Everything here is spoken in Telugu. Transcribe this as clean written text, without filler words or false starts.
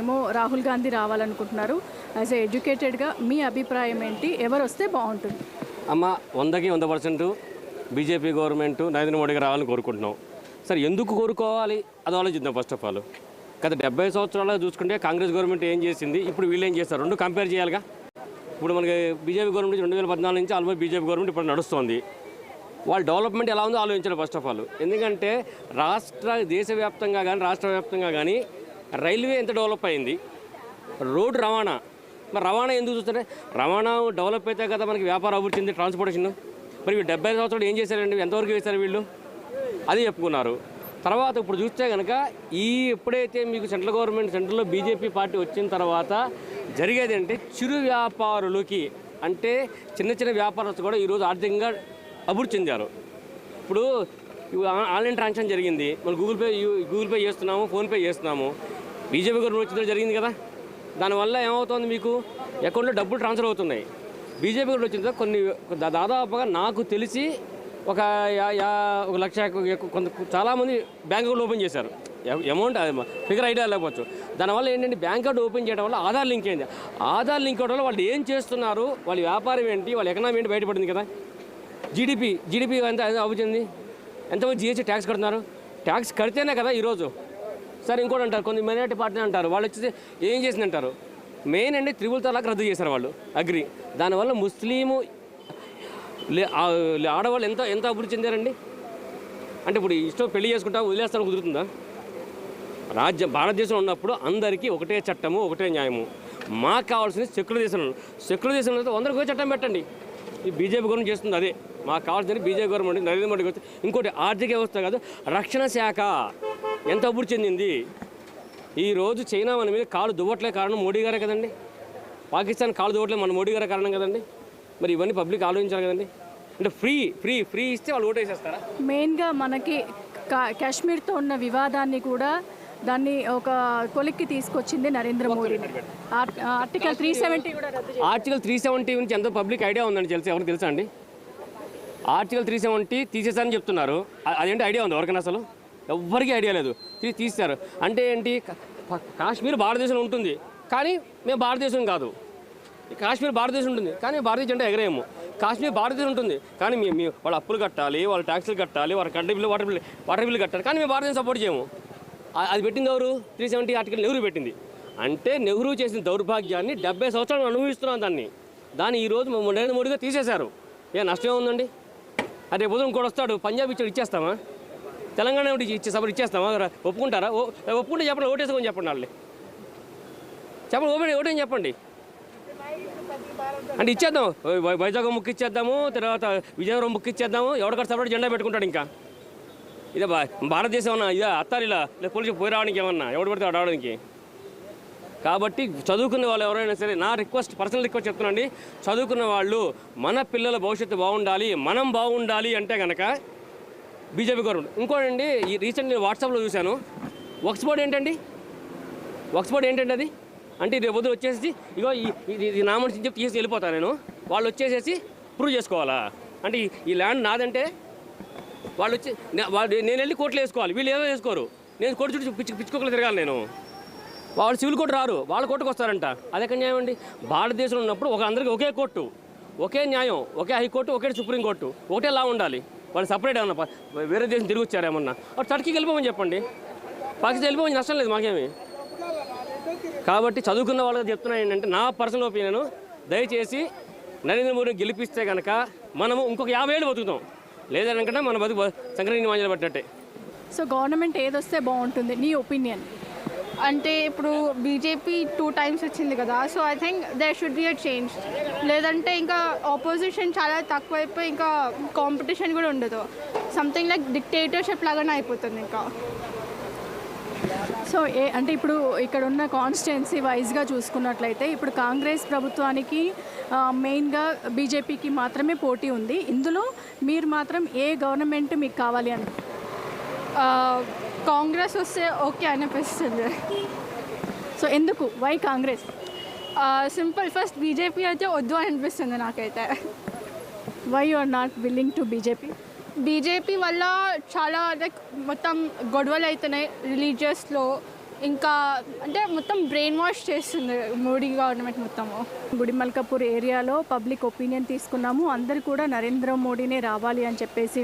ఏమో రాహుల్ గాంధీ రావాలనుకుంటున్నారు. యాజ్ ఎ ఎడ్యుకేటెడ్గా మీ అభిప్రాయం ఏంటి? ఎవరు వస్తే బాగుంటుంది? అమ్మ 100కి 100% బీజేపీ గవర్నమెంట్ నరేంద్ర మోడీకి రావాలని కోరుకుంటున్నాం. సరే, ఎందుకు కోరుకోవాలి అది ఆలోచిద్దాం. ఫస్ట్ ఆఫ్ ఆల్ గత 70 సంవత్సరాలుగా చూసుకుంటే కాంగ్రెస్ గవర్నమెంట్ ఏం చేసింది, ఇప్పుడు వీళ్ళు ఏం చేస్తారు, రెండు కంపేర్ చేయాలిగా. ఇప్పుడు మనకి బీజేపీ గవర్నమెంట్ 2014 నుంచి ఆల్మోస్ట్ బీజేపీ గవర్నమెంట్ ఇప్పుడు నడుస్తుంది. వాళ్ళ డెవలప్మెంట్ ఎలా ఉందో ఆలోచించాలి ఫస్ట్ ఆఫ్ ఆల్. ఎందుకంటే దేశవ్యాప్తంగా కానీ రాష్ట్ర వ్యాప్తంగా కానీ రైల్వే ఎంత డెవలప్ అయింది, రోడ్డు రవాణా, మరి రవాణా ఎందుకు చూస్తుంటే రవాణా డెవలప్ అయితే కదా మనకి వ్యాపారం అభివృద్ధి చెంది ట్రాన్స్పోర్టేషన్. మరి 70 సంవత్సరాలు ఏం చేశారండి, ఎంతవరకు వేశారు వీళ్ళు, అది చెప్పుకున్నారు. తర్వాత ఇప్పుడు చూస్తే కనుక ఎప్పుడైతే మీకు సెంట్రల్లో బీజేపీ పార్టీ వచ్చిన తర్వాత జరిగేది అంటే చిరు వ్యాపారులకి అంటే చిన్న చిన్న వ్యాపారస్తులు కూడా ఈరోజు ఆర్థికంగా అభివృద్ధి చెందారు. ఇప్పుడు ఆన్లైన్ ట్రాన్సాక్షన్ జరిగింది, మనం గూగుల్ పే చేస్తున్నాము, ఫోన్పే చేస్తున్నాము. బీజేపీ గవర్నమెంట్ వచ్చిన జరిగింది కదా, దానివల్ల ఏమవుతుంది, మీకు అకౌంట్లో డబ్బులు ట్రాన్స్ఫర్ అవుతున్నాయి. బీజేపీ గవర్నమెంట్ వచ్చిన కొన్ని దాదాపుగా నాకు తెలిసి ఒక 1 లక్ష కొంత చాలామంది బ్యాంక్ అకౌంట్ ఓపెన్ చేశారు. అమౌంట్ ఫిగర్ ఐడియా లేకపోవచ్చు. దానివల్ల ఏంటంటే బ్యాంక్ అకౌంట్ ఓపెన్ చేయడం వల్ల ఆధార్ లింక్ అయింది. ఆధార్ లింక్ అవడం వల్ల వాళ్ళు ఏం చేస్తున్నారు, వాళ్ళ వ్యాపారం ఏంటి, వాళ్ళ ఎకనామీ ఏంటి బయటపడింది కదా. జీడిపి ఎంత అభివృద్ధి, ఎంతమంది జిఎస్టీ ట్యాక్స్ కడుతున్నారు, ట్యాక్స్ కడితేనే కదా ఈరోజు. సరే, ఇంకోటి అంటారు, కొన్ని మైనారిటీ పార్టీ అంటారు, వాళ్ళు వచ్చేసి ఏం చేసిందంటారు, మెయిన్ అండి త్రిపుల్ తలాక్ రద్దు చేశారు వాళ్ళు, అగ్రి. దానివల్ల ముస్లిము ఆడవాళ్ళు ఎంత అభివృద్ధి చెందారండి. అంటే ఇప్పుడు ఇష్టం పెళ్లి చేసుకుంటా వదిలేస్తాను కుదురుతుందా? భారతదేశంలో ఉన్నప్పుడు అందరికీ ఒకటే చట్టము, ఒకటే న్యాయము. మాకు కావాల్సింది సెక్యులర్ దేశంలో 100కి చట్టం పెట్టండి. ఈ బీజేపీ గవర్నమెంట్ చేస్తుంది అదే. మాకు కావాల్సింది బీజేపీ గవర్నమెంట్ నరేంద్ర మోడీ వస్తే. ఇంకోటి ఆర్థిక వ్యవస్థ కాదు, రక్షణ శాఖ ఎంత అభివృద్ధి చెందింది. ఈరోజు చైనా మన మీద కాలు దువ్వట్లే కారణం మోడీ గారే కదండి. పాకిస్తాన్ కాలు దువ్వట్లే మన మోడీ గారే కారణం కదండి. మరి ఇవన్నీ పబ్లిక్ ఆలోచించాలి కదండి. అంటే ఫ్రీ ఇస్తే వాళ్ళు ఓటు వేసేస్తారా? మెయిన్గా మనకి కాశ్మీర్తో ఉన్న వివాదాన్ని కూడా దాన్ని ఒక కొలిక్కి తీసుకొచ్చింది నరేంద్ర మోడీ. ఆర్టికల్ 370 కూడా ఆర్టికల్ 370 గురించి ఎంత పబ్లిక్ ఐడియా ఉందండి తెలిసి ఎవరికి తెలుసా అండి? ఆర్టికల్ 370 తీసేసారని చెప్తున్నారు. అదేంటి ఐడియా ఉంది ఎవరికైనా? అసలు ఎవ్వరికీ ఐడియా లేదు. తీస్తారు అంటే ఏంటి? కాశ్మీర్ భారతదేశంలో ఉంటుంది కానీ మేము భారతదేశం కాదు. కాశ్మీర్ భారతదేశం ఉంటుంది కానీ భారతీయ జెండా ఎగరేయము. కాశ్మీర్ భారతదేశం ఉంటుంది కానీ మేము వాళ్ళ అప్పులు కట్టాలి, వాళ్ళ ట్యాక్సులు కట్టాలి, వాళ్ళ కరెంట్ బిల్లు, వాటర్ బిల్లు కట్టాలి, కానీ మేము భారతదేశం సపోర్ట్ చేయము. అది పెట్టింది ఎవరు? 370 ఆర్టికల్ నెహ్రూ పెట్టింది. అంటే నెహ్రూ చేసిన దౌర్భాగ్యాన్ని 70 సంవత్సరాలు అనుభవిస్తున్నాం. దాన్ని ఈరోజు నరేంద్ర మోడీగా తీసేశారు. నష్టం ఉందండి? అదే పొద్దున ఇంకోటి వస్తాడు, పంజాబ్ ఇచ్చేస్తామా? తెలంగాణ ఇచ్చేస్తామా? ఒప్పుకుంటారా? ఒప్పుకుంటే చెప్పండి, ఓటేసుకొని చెప్పండి. వాళ్ళే చెప్పండి, ఓటేని చెప్పండి. అంటే ఇచ్చేద్దాం, వైజాగ్ ముక్కు ఇచ్చేద్దాము, తర్వాత విజయనగరం ముక్కు ఇచ్చేద్దాము. ఎవరికైనా సపరేట్ జెండా పెట్టుకుంటాడు. ఇంకా ఇదే భారతదేశం అన్నా ఇదే అత్తారిలా పోలీసు పోయి రావడానికి ఏమన్నా ఎవడు పడితే రావడానికి. కాబట్టి చదువుకున్న వాళ్ళు ఎవరైనా సరే, నా పర్సనల్ రిక్వెస్ట్ చెప్తున్నాండి, చదువుకున్న వాళ్ళు మన పిల్లల భవిష్యత్తు బాగుండాలి, మనం బాగుండాలి అంటే కనుక బీజేపీ గవర్నమెంట్. ఇంకోటండి, ఈ రీసెంట్ నేను వాట్సాప్లో చూశాను, వక్ఫ్ బోర్డ్ ఏంటండి అది? అంటే రేపు పొద్దున వచ్చేసి ఇగో ఇది నా మనిషిని చెప్పి తీసి వెళ్ళిపోతాను నేను, వాళ్ళు వచ్చేసేసి ప్రూవ్ చేసుకోవాలా? అంటే ఈ ల్యాండ్ నాదంటే వాళ్ళు వచ్చి నేను వెళ్ళి కోర్టులో వేసుకోవాలి, వీళ్ళు ఏదో వేసుకోరు. నేను కోర్టు చుట్టూ పిచ్చుకోకలు తిరగాలి నేను. వాళ్ళు సివిల్ కోర్టు రారు, వాళ్ళ కోర్టుకు వస్తారంట. అదెక్కడ న్యాయం అండి? భారతదేశంలో ఉన్నప్పుడు అందరికీ ఒకే కోర్టు, ఒకే న్యాయం, ఒకే హైకోర్టు, ఒకే సుప్రీంకోర్టు, ఒకటే లా ఉండాలి. వాళ్ళు సపరేట్ ఏమన్నా వేరే దేశం తిరిగి వచ్చారేమన్నా టర్కీకి వెళ్ళిపోమని చెప్పండి, పాకిస్తాన్ వెళ్ళిపోమని నష్టం లేదు మాకేమి. కాబట్టి చదువుకున్న వాళ్ళకి చెప్తున్నా ఏంటంటే, నా పర్సనల్ ఒపీనియన్, దయచేసి నరేంద్ర మోడీని గెలిపిస్తే కనుక మనము ఇంకొక 50 ఏళ్ళు బతుకుతాం. లేదనకంటే మన బతుకు సంక్రాంతి మాంజలు పట్టినట్టే. సో గవర్నమెంట్ ఏదొస్తే బాగుంటుంది నీ ఒపీనియన్? అంటే ఇప్పుడు బీజేపీ 2 times వచ్చింది కదా, so I think there should be a change. లేదంటే ఇంకా ఆపోజిషన్ చాలా తక్కువైపోయి ఇంకా కాంపిటీషన్ కూడా ఉండదు. సంథింగ్ లైక్ డిక్టేటర్షిప్ లాగానే అయిపోతుంది ఇంకా. సో అంటే ఇప్పుడు ఇక్కడ ఉన్న కాన్స్టిట్యున్సీ వైజ్గా చూసుకున్నట్లయితే ఇప్పుడు కాంగ్రెస్ ప్రభుత్వానికి మెయిన్గా బీజేపీకి మాత్రమే పోటీ ఉంది. ఇందులో మీరు మాత్రం ఏ గవర్నమెంట్ మీకు కావాలి అని? కాంగ్రెస్ వస్తే ఓకే అనిపిస్తుంది. సో ఎందుకు? Why Congress? Simple, first BJP అయితే వద్దు అని అనిపిస్తుంది నాకైతే. Why you are not willing to BJP? BJP వల్ల చాలా లైక్ మొత్తం గొడవలు అవుతున్నాయి రిలీజియస్లో. ఇంకా అంటే మొత్తం బ్రెయిన్ వాష్ చేస్తుంది మోడీ గవర్నమెంట్ మొత్తము. గుడిమల్కాపూర్ ఏరియాలో పబ్లిక్ ఒపీనియన్ తీసుకున్నాము, అందరు కూడా నరేంద్ర మోడీనే రావాలి అని చెప్పేసి